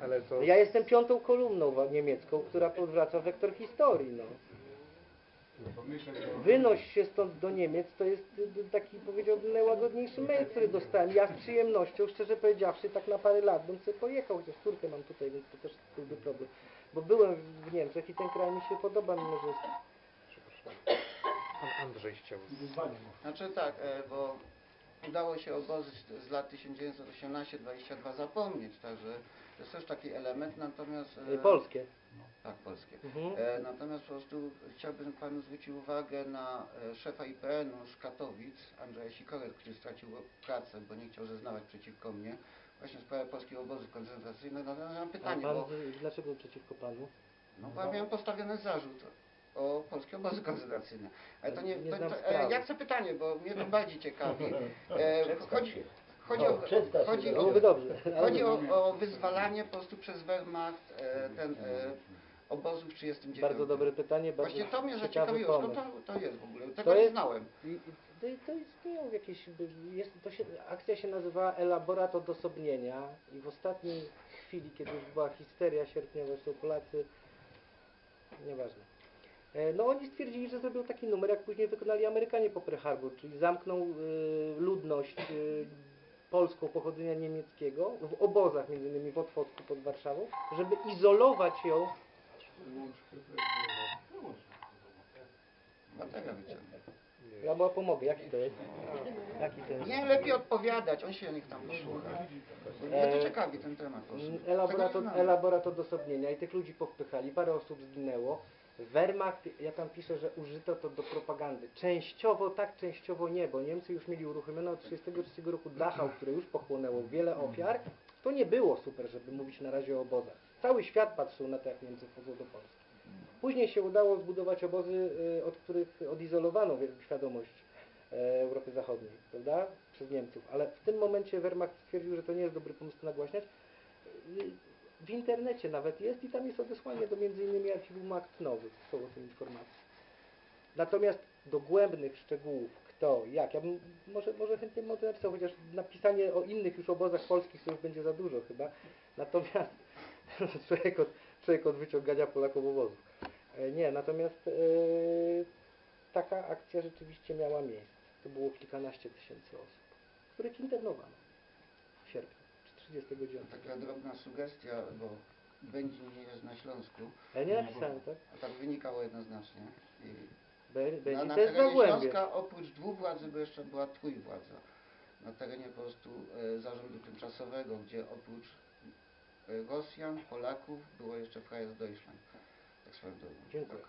Ale to... No ja jestem 5. kolumną niemiecką, która podwraca wektor historii, no. Wynoś się stąd do Niemiec, to jest taki, powiedziałbym, najłagodniejszy mail, który dostałem. Ja z przyjemnością, szczerze powiedziawszy, tak na parę lat bym sobie pojechał, chociaż córkę mam tutaj, więc to też byłby problem. Bo byłem w Niemczech i ten kraj mi się podoba, mimo że jest... Pan Andrzej chciał... Znaczy tak, bo udało się obozy z lat 1918-22 zapomnieć, także to jest też taki element, natomiast... Polskie. Tak, polskie. Mhm. Natomiast po prostu chciałbym panu zwrócić uwagę na szefa IPN-u z Katowic, Andrzeja Sikorę, który stracił pracę, bo nie chciał zeznawać przeciwko mnie, właśnie w sprawie polskich obozów koncentracyjnych. No, mam pytanie, pan, bo... Dlaczego przeciwko panu? No bo ja miałem postawiony zarzut o polskie obozy koncentracyjne. Ale to nie... Nie To, znam to, sprawy. ja chcę pytanie, bo mnie to bardziej ciekawi. Byłoby dobrze. Chodzi o wyzwalanie po prostu przez Wehrmacht obozów w 1939. Bardzo dobre pytanie, bardzo Właśnie to mnie ciekawy zaciekawiło, skąd pomysł. to jest w ogóle? Tego To nie jest- znałem. To istnieją jakieś, akcja się nazywała elaborat odosobnienia i w ostatniej chwili, kiedy już była histeria sierpniowa, zresztą Polacy, nieważne. No oni stwierdzili, że zrobią taki numer, jak później wykonali Amerykanie po Pearl Harbor, czyli zamkną ludność polską pochodzenia niemieckiego w obozach, między innymi w Otwocku pod Warszawą, żeby izolować ją. Bateria wyciągnie. Ja była pomogę, jaki to jest? Jaki to jest? Nie, lepiej odpowiadać, on się niech tam posłucha. Bo mnie to ciekawi ten temat. po prostu. Tego nie znam. Elaborat odosobnienia i tych ludzi powpychali, parę osób zginęło. Wehrmacht, ja tam piszę, że użyto to do propagandy. Częściowo tak, częściowo nie, bo Niemcy już mieli uruchomione od 1933 roku Dachau, które już pochłonęło wiele ofiar. To nie było super, żeby mówić na razie o obozach. Cały świat patrzył na to, jak Niemcy wchodzą do Polski. Później się udało zbudować obozy, od których odizolowano świadomość Europy Zachodniej, prawda? Przez Niemców. Ale w tym momencie Wehrmacht stwierdził, że to nie jest dobry pomysł to nagłaśniać. W internecie nawet jest i tam jest odesłanie do m.in. archiwum akt nowych, są o tym informacje. Natomiast dogłębnych szczegółów, kto, jak, ja bym może chętnie bym o tym napisał, chociaż napisanie o innych już obozach polskich to już będzie za dużo chyba. Natomiast człowiek od wyciągania Polaków obozów. Nie, natomiast taka akcja rzeczywiście miała miejsce. To było kilkanaście tysięcy osób, których internowano w sierpniu 1939. Taka drobna sugestia, bo Będzin nie jest na Śląsku, Ja nie napisałem, tak? a tak wynikało jednoznacznie. I Będzie na to jest terenie Zagłębie. Śląska oprócz dwóch władzy jeszcze była trójwładza. na terenie po prostu zarządu tymczasowego, gdzie oprócz Rosjan, Polaków było jeszcze Freies Deutschland. Tak swoją drogą. Dziękuję.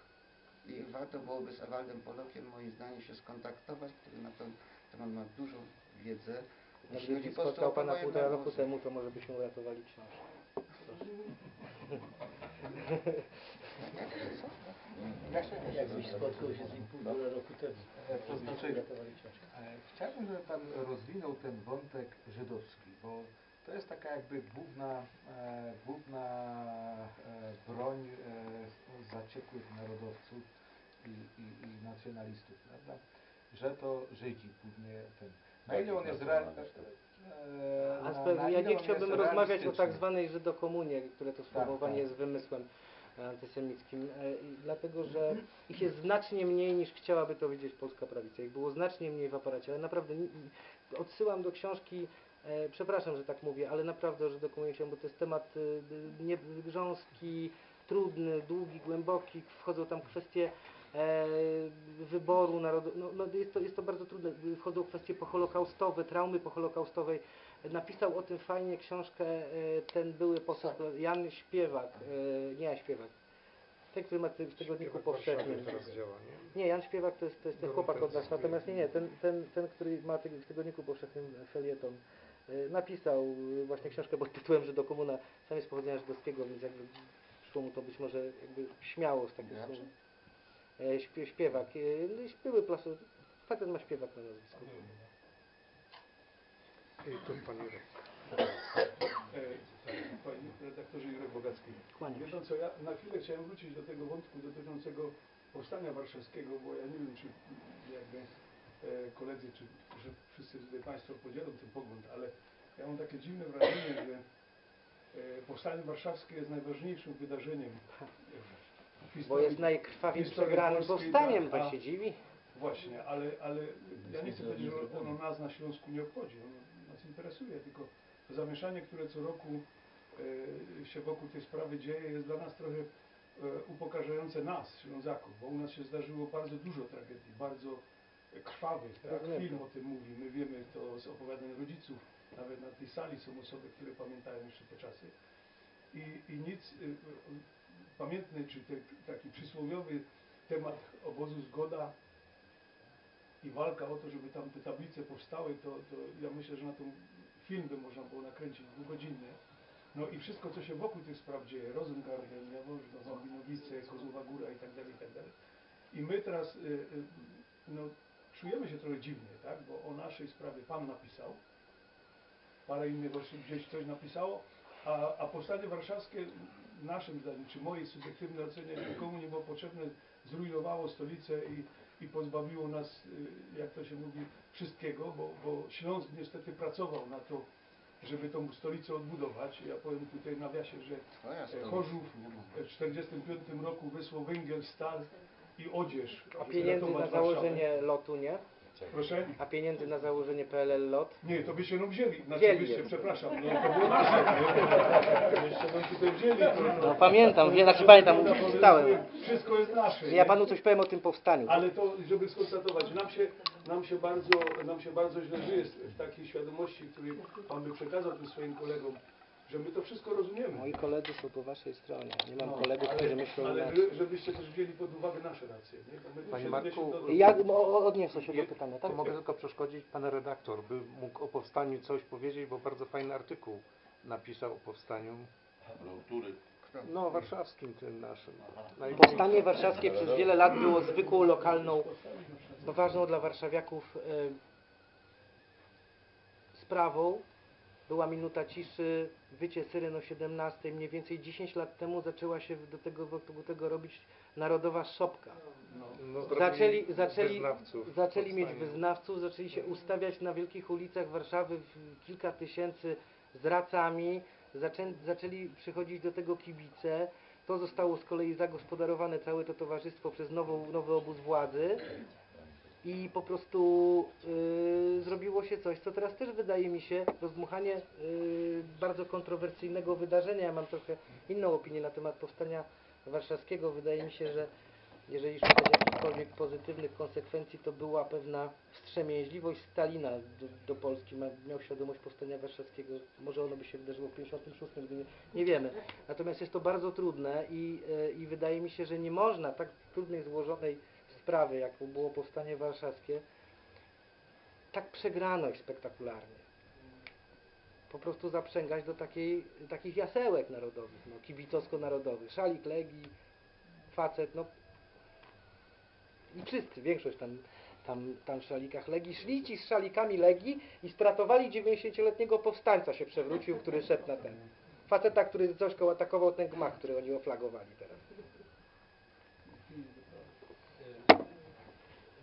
I warto byłoby z Ewaldem Polokiem moim zdaniem się skontaktować, który na ten temat ma dużą wiedzę. No, Jeśli chodzi gdyby po prostu spotkał o Pana powojenne 1,5 roku obozy. temu, to może byśmy uratowali książkę. Jakbyś spotkał się z nim półtora roku temu. To znaczy, Uratowali książkę. chciałbym, żeby Pan rozwinął ten wątek żydowski, bo to jest taka jakby główna broń zaciekłych narodowców i nacjonalistów, prawda? Że to Żydzi głównie ten. Na ile on jest Ja nie chciałbym rozmawiać o tak zwanej żydokomunie, które to sformułowanie tak. jest wymysłem antysemickim, dlatego że ich jest znacznie mniej niż chciałaby to widzieć polska prawica. Ich było znacznie mniej w aparacie, ale naprawdę odsyłam do książki, przepraszam, że tak mówię, ale naprawdę o żydokomunie, bo to jest temat grząski, trudny, długi, głęboki, wchodzą tam kwestie wyboru narodu, jest to bardzo trudne, wchodzą kwestie poholokaustowe, traumy poholokaustowej. Napisał o tym fajnie książkę ten były poseł Jan Śpiewak, nie Jan Śpiewak, ten, który ma w tygodniku Śpiewak w Warszawie powszechnym. teraz działa, nie? Nie, Jan Śpiewak to jest ten chłopak od nas, natomiast nie, ten, który ma w tygodniku powszechnym felieton, napisał właśnie książkę pod tytułem Żydokomuna, sam jest pochodzenia żydowskiego, więc jakby przyszło mu to być może jakby śmiało z takim słowem. Śpiewak, były plasu, facet ma Śpiewak na nazwisku. I tu Pan Jurek. Panie redaktorze Jurek Bogacki. Kłaniam Wie się. pan co, ja na chwilę chciałem wrócić do tego wątku dotyczącego powstania warszawskiego, bo ja nie wiem, czy jakby koledzy, czy że wszyscy tutaj Państwo podzielą ten pogląd, ale ja mam takie dziwne wrażenie, że powstanie warszawskie jest najważniejszym wydarzeniem w historii. Bo jest najkrwawiej historii przegranym polskiej, powstaniem, tak, Pan a- się dziwi? Właśnie, ale ja nie chcę powiedzieć, że ono nas na Śląsku nie obchodzi, ono nas interesuje, tylko to zamieszanie, które co roku się wokół tej sprawy dzieje, jest dla nas trochę upokarzające nas, Ślązaków, bo u nas się zdarzyło bardzo dużo tragedii, bardzo krwawych, tak? Rozumiem. Film o tym mówi, my wiemy to z opowiadań rodziców, nawet na tej sali są osoby, które pamiętają jeszcze te czasy i nic, pamiętny, czy taki przysłowiowy temat obozu Zgoda i walka o to, żeby tam te tablice powstały, to ja myślę, że na ten film by można było nakręcić dwugodzinny. No i wszystko, co się wokół tych spraw dzieje, Rosengarten, Jaworzno, Bambinowice, Kozłowa Góra i tak dalej, i tak dalej. I my teraz czujemy się trochę dziwnie, tak? Bo o naszej sprawie Pan napisał, parę innych osób gdzieś coś napisało, a powstanie warszawskie, naszym zdaniem, czy mojej subiektywnej ocenie, nikomu nie było potrzebne, zrujnowało stolicę i pozbawiło nas, jak to się mówi, wszystkiego, bo Śląsk niestety pracował na to, żeby tą stolicę odbudować. Ja powiem tutaj w nawiasie, że Chorzów w 1945 roku wysłał węgiel, stal i odzież. A żeby pieniędzy ratować na Warszawę. założenie lotu nie? Proszę? A pieniędzy na założenie PLL lot? Nie, to byście wzięli. Znaczy Wzięli byście, je. przepraszam, no, to było nasze. Jeszcze bym tutaj wzięli. No pamiętam, pamiętam, czytałem. Wszystko jest nasze. Ja nie? panu coś powiem o tym powstaniu. Ale to, żeby skonstatować, nam się bardzo źle żyje w takiej świadomości, której Pan by przekazał tym swoim kolegom, że my to wszystko rozumiemy. Moi koledzy są po waszej stronie. Nie mam No, kolegów, którzy myślą ale inaczej. żebyście też wzięli pod uwagę nasze racje. Nie? Bo my tu Panie się Marku, do- Ja odniosę się do pytania, tak? Mogę tylko przeszkodzić, Pan redaktor by mógł o powstaniu coś powiedzieć, bo bardzo fajny artykuł napisał o powstaniu. No, warszawskim tym naszym. Powstanie warszawskie przez wiele lat było zwykłą, lokalną, ważną dla warszawiaków sprawą. Była minuta ciszy, wycie syren o 17. Mniej więcej 10 lat temu zaczęła się wokół tego robić narodowa szopka. No, Zaczęli mieć wyznawców, zaczęli się ustawiać na wielkich ulicach Warszawy kilka tysięcy z racami, zaczęli przychodzić do tego kibice. To zostało z kolei zagospodarowane, całe to towarzystwo, przez nowy obóz władzy i po prostu zrobiło się coś, co teraz też wydaje mi się rozdmuchanie bardzo kontrowersyjnego wydarzenia. Ja mam trochę inną opinię na temat powstania warszawskiego. Wydaje mi się, że jeżeli szukać jakichkolwiek pozytywnych konsekwencji, to była pewna wstrzemięźliwość Stalina do Polski. Miał świadomość powstania warszawskiego. Może ono by się wydarzyło w 1956, gdy nie wiemy. Natomiast jest to bardzo trudne i wydaje mi się, że nie można tak trudnej, złożonej sprawy, jaką było powstanie warszawskie, tak przegrano ich spektakularnie. Po prostu zaprzęgać do takich jasełek narodowych, no, kibicowsko-narodowych. Szalik Legii, facet, no i wszyscy, większość tam w szalikach Legii, szli ci z szalikami Legii i stratowali 90-letniego powstańca, się przewrócił, który szedł na ten. Faceta, który z Zośką atakował ten gmach, który oni oflagowali teraz.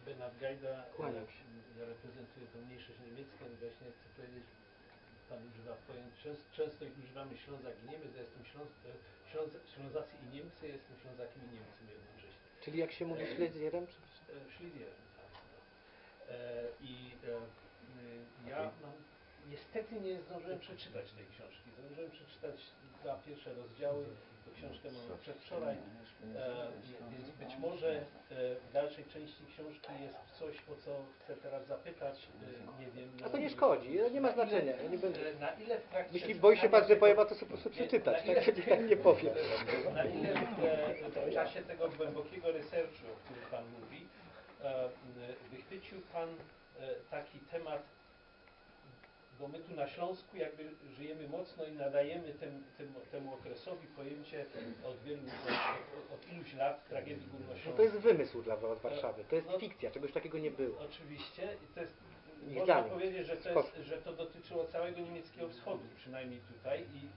Bernard Gajda, Kłaniam się. ja reprezentuję tą mniejszość niemiecką i właśnie chcę powiedzieć, Pan używa pojęć, często ich używamy Ślązak i Niemiec, ja jestem Ślązacy i Niemcy, ja jestem Ślązakiem i Niemcem jednocześnie. Czyli jak się mówi Schlesierem? Schlesierem, tak. Ja niestety nie zdążyłem przeczytać tej książki. Zdążyłem przeczytać 2 pierwsze rozdziały, tę książkę mam przedwczoraj, więc być może w dalszej części książki jest coś, o co chcę teraz zapytać, nie wiem. A to nie szkodzi, nie ma znaczenia. Ja nie będę... Na ile w trakcie... Jeśli boi się Pan, że powiem, to sobie po prostu przeczytać, tak nie powiem. Na ile w czasie tego głębokiego researchu, o którym Pan mówi, wychwycił Pan taki temat, bo my tu na Śląsku jakby żyjemy mocno i nadajemy temu okresowi pojęcie od iluś lat tragedii No górnośląskiej. to jest wymysł dla Was Warszawy, to jest fikcja, czegoś takiego nie było. Oczywiście i to jest, Ich można zdaniem. powiedzieć, że to dotyczyło całego niemieckiego wschodu, przynajmniej tutaj i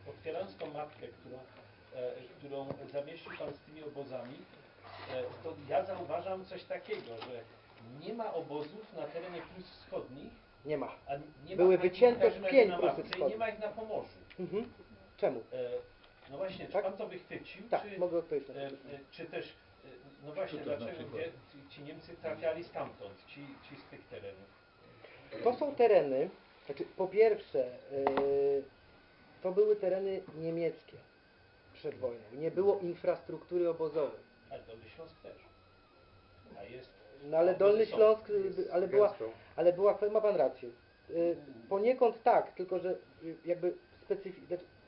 otwierając tą mapkę, którą zamieścił Pan z tymi obozami, to ja zauważam coś takiego, że nie ma obozów na terenie Prus Wschodnich, Nie ma. a nie Były ma takich wycięte w każdym pień na Prusy mapce i Wschodniej. nie ma ich na Pomorzu. Mhm. Czemu? No właśnie, czy Tak? Pan to wychwycił, Tak, mogę odpowiedzieć na to. czy też, no właśnie, dlaczego ci Niemcy trafiali stamtąd, ci z tych terenów? To są tereny, znaczy po pierwsze, to były tereny niemieckie przed wojną. Nie było infrastruktury obozowej. Ale Dolny Śląsk też. A jest... No ale Dolny obozy są. Śląsk, Gęstą. ma Pan rację. Poniekąd tak, tylko że jakby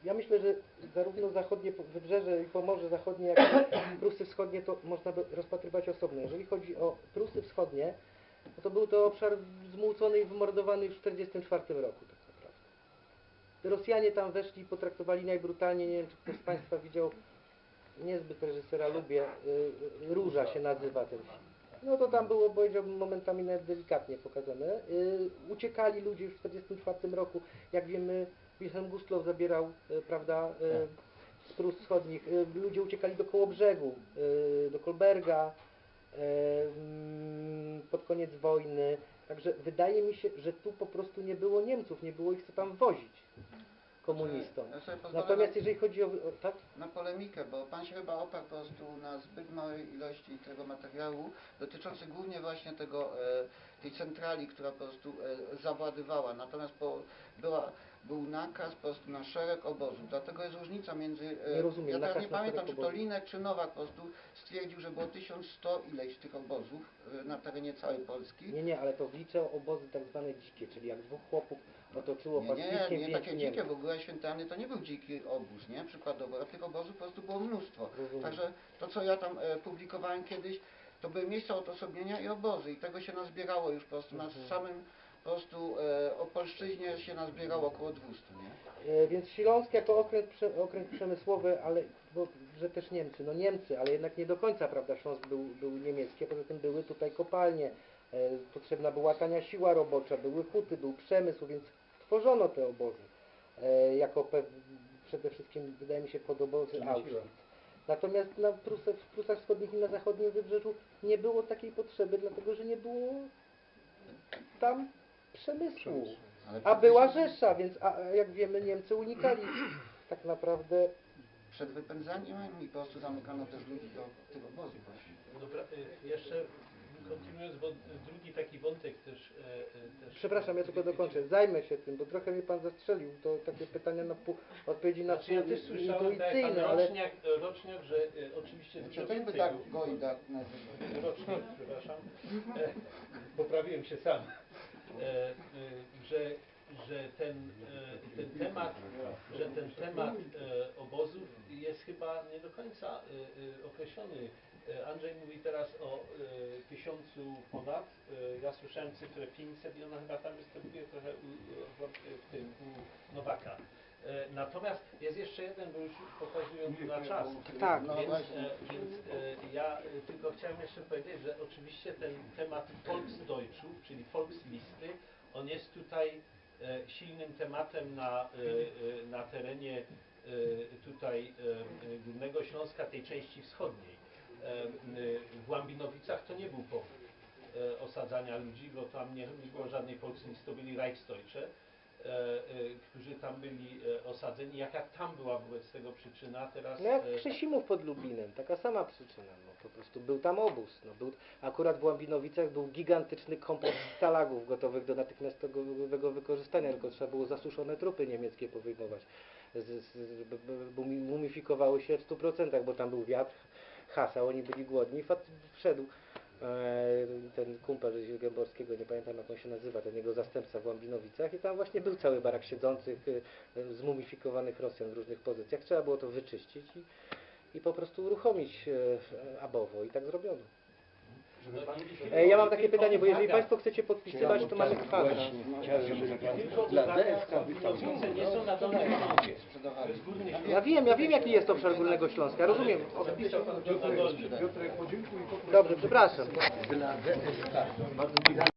ja myślę, że zarówno zachodnie wybrzeże i Pomorze Zachodnie, jak i Prusy Wschodnie to można by rozpatrywać osobno. Jeżeli chodzi o Prusy Wschodnie, no to był to obszar zmłócony i wymordowany już w 1944 roku tak naprawdę. Rosjanie tam weszli i potraktowali najbrutalniej, nie wiem czy ktoś z Państwa widział, niezbyt reżysera lubię, Róża się nazywa ten film. No to tam było, powiedziałbym, momentami nawet delikatnie pokazane. Uciekali ludzie już w 1944 roku, jak wiemy, Wilhelm Gustlow zabierał, prawda, z Prus Wschodnich. Ludzie uciekali do Kołobrzegu, do Kolberga pod koniec wojny. Także wydaje mi się, że tu po prostu nie było Niemców, nie było ich co tam wozić komunistom. Ja sobie pozwolę Natomiast jeżeli chodzi o... Tak? na polemikę, bo Pan się chyba oparł po prostu na zbyt małej ilości tego materiału dotyczący głównie właśnie tej centrali, która po prostu zawładywała. Natomiast był nakaz po prostu na szereg obozów. Dlatego jest różnica między... Nie rozumiem, ja teraz nakaz nie na pamiętam, szereg czy to obozów. Linek, czy Nowak po prostu stwierdził, że było 1100 ileś tych obozów na terenie całej Polski. Nie, ale to wliczę obozy tak zwane dzikie, czyli jak dwóch chłopów otoczyło pastwiskiem Nie, takie Niemców. dzikie, w ogóle Święty Anny to nie był dziki obóz, nie? Przykładowo, a tych obozów po prostu było mnóstwo. Rozumiem. Także to, co ja tam publikowałem kiedyś, to były miejsca odosobnienia i obozy i tego się nazbierało już po prostu na samym po prostu Opolszczyźnie się nazbierało około 200, nie? Więc Śląsk jako okręg przemysłowy, ale że też Niemcy, no Niemcy, ale jednak nie do końca, prawda, Śląsk był niemiecki, a poza tym były tutaj kopalnie, potrzebna była tania siła robocza, były huty, był przemysł, więc tworzono te obozy, przede wszystkim wydaje mi się pod obozy Auschwitz. Natomiast w Prusach Wschodnich i na zachodnim wybrzeżu nie było takiej potrzeby, dlatego że nie było tam przemysłu. A była Rzesza, więc jak wiemy Niemcy unikali tak naprawdę. Przed wypędzaniem i po prostu zamykano też ludzi do tych obozów właśnie. Dobra, jeszcze kontynuując, bo drugi taki wątek też Przepraszam, ja tylko dokończę. Zajmę się tym, bo trochę mnie pan zastrzelił. To takie pytania na odpowiedzi na Znaczy ja też słyszałem, tak jak pan intuicyjne, ale... roczniak, że oczywiście Czy dużo to by więcej tak było. Gojda nazywał? Rocznik, przepraszam. Poprawiłem się sam. Że ten temat obozów jest chyba nie do końca określony. Andrzej mówi teraz o 1000 ponad. Ja słyszałem cyfrę 500 i ona chyba tam występuje trochę u Nowaka. Natomiast jest jeszcze jeden, bo już pokazując na czas. Tak, no Więc, właśnie. więc ja tylko chciałem jeszcze powiedzieć, że oczywiście ten temat Volksdeutschów, czyli Volkslisty, on jest tutaj silnym tematem na terenie tutaj Górnego Śląska, tej części wschodniej. W Łambinowicach to nie był powód osadzania ludzi, bo tam nie było żadnej Volkslisty, to byli Reichsdeutsche, którzy tam byli osadzeni. Jaka tam była wobec tego przyczyna? Teraz No jak Krzesimów pod Lublinem, taka sama przyczyna. No, po prostu był tam obóz. No, akurat w Łambinowicach był gigantyczny kompleks stalagów gotowych do natychmiastowego wykorzystania, tylko trzeba było zasuszone trupy niemieckie powyjmować. Mumifikowały się w 100%, bo tam był wiatr, hasał, oni byli głodni. Wszedł ten kumpel z Gęborskiego, nie pamiętam jak on się nazywa, ten jego zastępca w Łambinowicach i tam właśnie był cały barak siedzących, zmumifikowanych Rosjan w różnych pozycjach. Trzeba było to wyczyścić i po prostu uruchomić abowo i tak zrobiono. Ja mam takie pytanie, bo jeżeli Państwo chcecie podpisywać, to mamy kwadrans. tylko Dla uwaga, DSK Łambinowice nie są na Dolnym Śląsku. To jest Górny Śląsk. Ja wiem jaki jest obszar Górnego Śląska, rozumiem. Zapisał pan na Dolnym. Piotrek, podziękuj. Dobrze, przepraszam. Dla DSK.